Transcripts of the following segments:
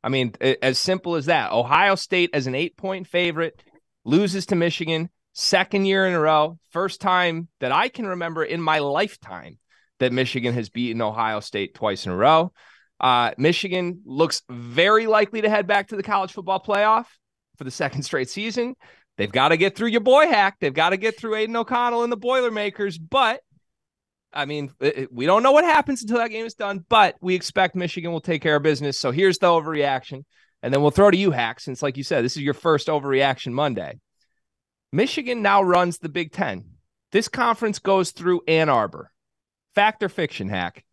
I mean, as simple as that. Ohio State as an 8-point favorite loses to Michigan, second year in a row, first time that I can remember in my lifetime that Michigan has beaten Ohio State twice in a row. Michigan looks very likely to head back to the college football playoff for the second straight season. They've got to get through your boy Hack. They've got to get through Aiden O'Connell and the Boilermakers. But, I mean, we don't know what happens until that game is done, but we expect Michigan will take care of business. So here's the overreaction. And then we'll throw to you, Hack, since, like you said, this is your first overreaction Monday. Michigan now runs the Big Ten. This conference goes through Ann Arbor. Fact or fiction, Hack?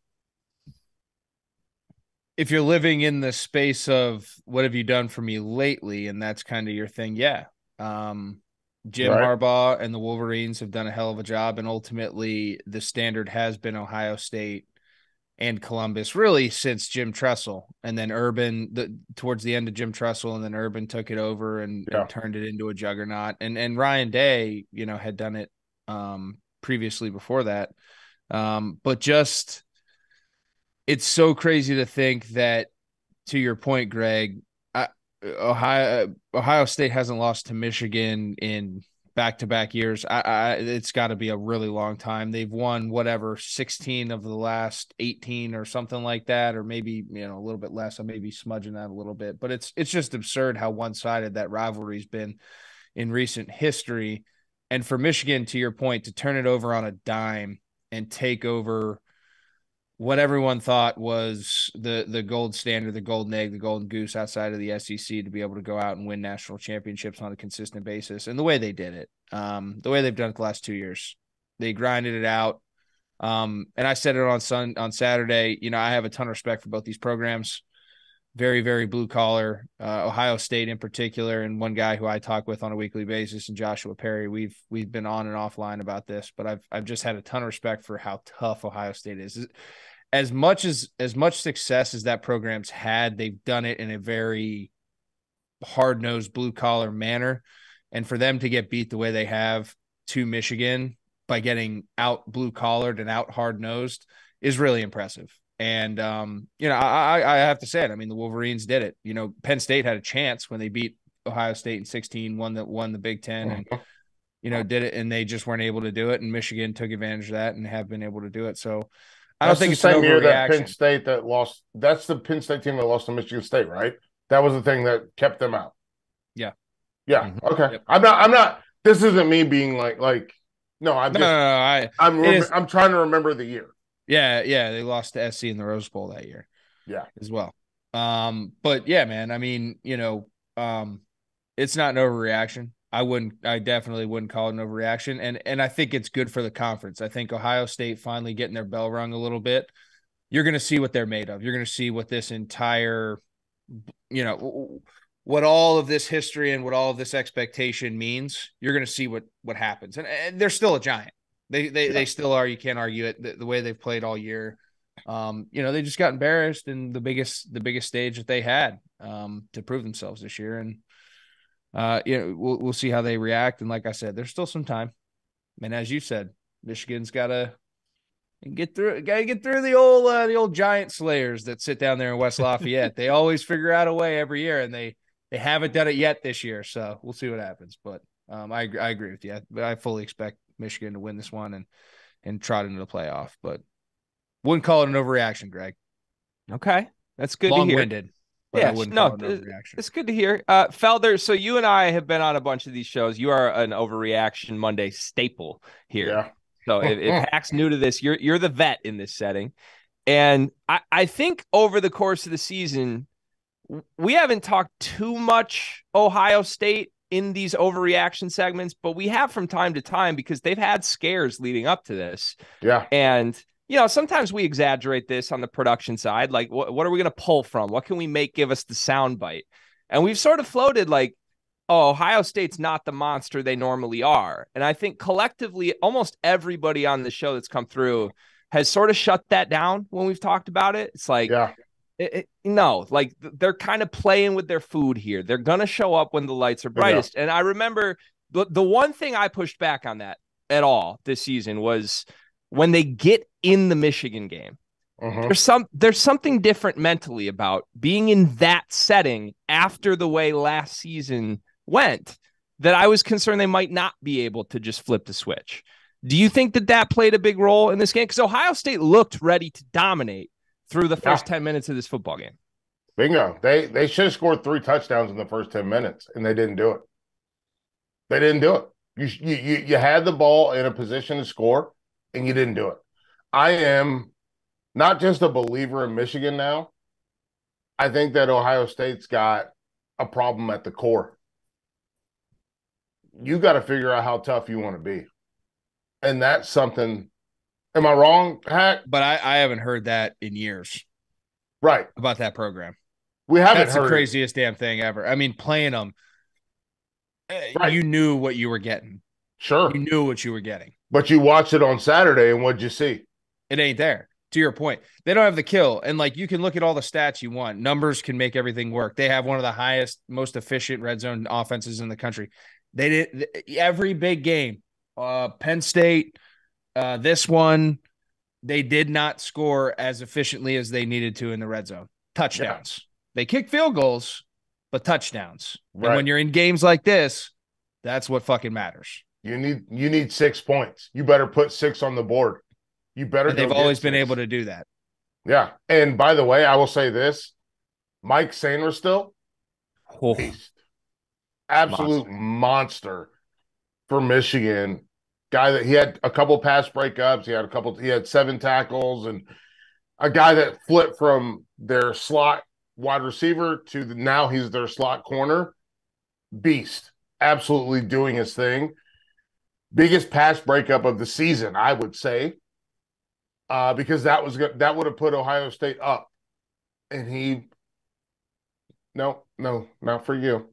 If you're living in the space of what have you done for me lately, and that's kind of your thing, yeah. Jim Harbaugh and the Wolverines have done a hell of a job, and ultimately the standard has been Ohio State and Columbus really since Jim Tressel, and then Urban towards the end of Jim Tressel, and then Urban took it over and turned it into a juggernaut. And Ryan Day, had done it previously before that. But just it's so crazy to think that, to your point, Greg, Ohio State hasn't lost to Michigan in back-to-back years. It's got to be a really long time. They've won 16 of the last 18 or something like that, or maybe a little bit less. I may be smudging that a little bit, but it's just absurd how one-sided that rivalry's been in recent history. And for Michigan, to your point, to turn it over on a dime and take over what everyone thought was the gold standard, the golden egg, the golden goose outside of the SEC to be able to go out and win national championships on a consistent basis. And the way they did it, the way they've done it the last 2 years, they grinded it out. And I said it on Saturday, I have a ton of respect for both these programs. Very, very blue collar, Ohio State in particular. And one guy who I talk with on a weekly basis, and Joshua Perry, we've been on and offline about this, but I've just had a ton of respect for how tough Ohio State is. As much success as that program's had, they've done it in a very hard-nosed, blue-collar manner. And for them to get beat the way they have to Michigan by getting out blue-collared and out hard-nosed is really impressive. And, I have to say it. I mean, the Wolverines did it. Penn State had a chance when they beat Ohio State in 2016, won the Big Ten, and, did it, and they just weren't able to do it. And Michigan took advantage of that and have been able to do it. So, I don't think it's the same year that Penn State that lost. That's the Penn State team that lost to Michigan State, right? That was the thing that kept them out. Yeah. Yeah. Mm-hmm. Okay. Yep. I'm not. This isn't me being like. No, I'm trying to remember the year. Yeah. They lost to SC in the Rose Bowl that year. Yeah. As well. But yeah, man. I mean, it's not an overreaction. I definitely wouldn't call it an overreaction. And I think it's good for the conference. I think Ohio State finally getting their bell rung a little bit. You're going to see what they're made of. You're going to see what this entire, what all of this history and what all of this expectation means. You're going to see what happens. And they're still a giant. They still are. You can't argue it the way they've played all year. They just got embarrassed in the biggest stage that they had to prove themselves this year. And, we'll see how they react. And like I said, there's still some time. And as you said, Michigan's got to get through the old giant slayers that sit down there in West Lafayette. They always figure out a way every year, and they haven't done it yet this year. So we'll see what happens. But I agree with you. But I fully expect Michigan to win this one and trot into the playoff. But wouldn't call it an overreaction, Greg. Okay, that's good. Long-winded. Yeah, no, it's good to hear. Felder, so you and I have been on a bunch of these shows. You are an Overreaction Monday staple here. Yeah. So if Hack's new to this, you're the vet in this setting. And I think over the course of the season, we haven't talked too much Ohio State in these overreaction segments, but we have from time to time because they've had scares leading up to this. Yeah. And sometimes we exaggerate this on the production side. Like, what are we going to pull from? What can we give us the sound bite? And we've sort of floated like, oh, Ohio State's not the monster they normally are. And I think collectively, almost everybody on the show that's come through has sort of shut that down when we've talked about it. It's like, no, like they're kind of playing with their food here. They're going to show up when the lights are brightest. Yeah. And I remember the one thing I pushed back on that at all this season was when they get in the Michigan game. There's something different mentally about being in that setting after the way last season went that I was concerned they might not be able to just flip the switch. Do you think that played a big role in this game? Because Ohio State looked ready to dominate through the first 10 minutes of this football game. Bingo. They should have scored 3 touchdowns in the first 10 minutes, and they didn't do it. They didn't do it. You had the ball in a position to score, and you didn't do it. I am not just a believer in Michigan now. I think that Ohio State's got a problem at the core. You got to figure out how tough you want to be. And that's something. Am I wrong, Hack? But I haven't heard that in years. Right. About that program. We haven't That's the craziest damn thing ever. I mean, playing them, right. You knew what you were getting. Sure. You knew what you were getting. But you watched it on Saturday, and what'd you see? It ain't there. To your point, they don't have the kill. And like, you can look at all the stats you want. Numbers can make everything work. They have one of the highest, most efficient red zone offenses in the country. They did every big game. Penn State, this one, they did not score as efficiently as they needed to in the red zone. Touchdowns. Yeah. They kick field goals, but touchdowns. Right. And when you're in games like this, that's what fucking matters. You need 6 points. You better put 6 on the board. You better. They've always been able to do that. Yeah. And by the way, I will say this: Mike Sainristil, beast, absolute monster for Michigan. Guy that he had a couple pass breakups. He had 7 tackles, and a guy that flipped from their slot wide receiver to now he's their slot corner. Beast, absolutely doing his thing. Biggest pass breakup of the season, I would say, because that would have put Ohio State up, and no, not for you.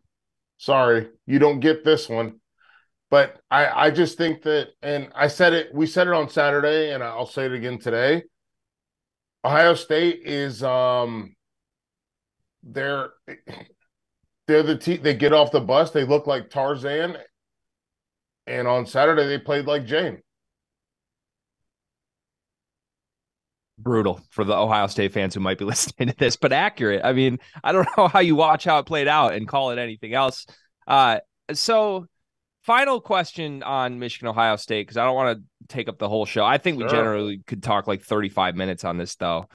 Sorry, you don't get this one. But I just think that, and we said it on Saturday, and I'll say it again today. Ohio State is they're the team. They get off the bus, they look like Tarzan, and on Saturday they played like Jane. Brutal for the Ohio State fans who might be listening to this, but accurate. I mean, I don't know how you watch how it played out and call it anything else. So final question on Michigan, Ohio State, because I don't want to take up the whole show. I think we generally could talk like 35 minutes on this, though.